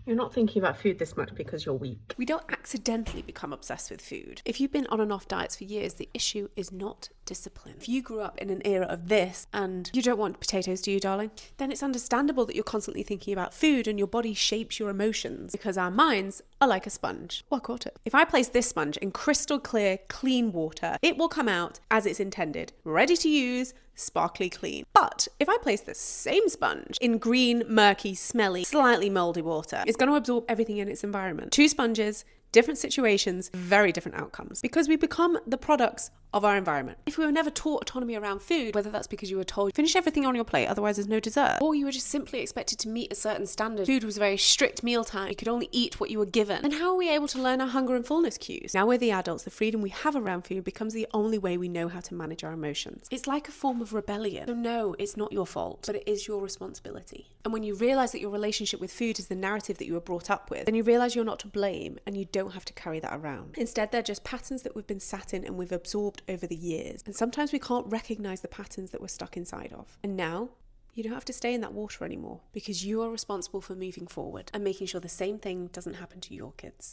You're not thinking about food this much because you're weak. We don't accidentally become obsessed with food. If you've been on and off diets for years, the issue is not discipline. If you grew up in an era of this and you don't want potatoes, do you, darling? Then it's understandable that you're constantly thinking about food and your body shapes your emotions because our minds are like a sponge. Well, I caught it. If I place this sponge in crystal clear, clean water, it will come out as it's intended, ready to use, sparkly clean. But if I place the same sponge in green, murky, smelly, slightly moldy water, it's going to absorb everything in its environment. Two sponges, different situations, very different outcomes, because we become the products of our environment. If we were never taught autonomy around food, whether that's because you were told finish everything on your plate, otherwise there's no dessert, or you were just simply expected to meet a certain standard, food was a very strict mealtime, you could only eat what you were given, then how are we able to learn our hunger and fullness cues? Now we're the adults, the freedom we have around food becomes the only way we know how to manage our emotions. It's like a form of rebellion. So no, it's not your fault, but it is your responsibility. And when you realize that your relationship with food is the narrative that you were brought up with, then you realize you're not to blame and you don't have to carry that around. Instead, they're just patterns that we've been sat in and we've absorbed over the years. And sometimes we can't recognize the patterns that we're stuck inside of. And now, you don't have to stay in that water anymore because you are responsible for moving forward and making sure the same thing doesn't happen to your kids.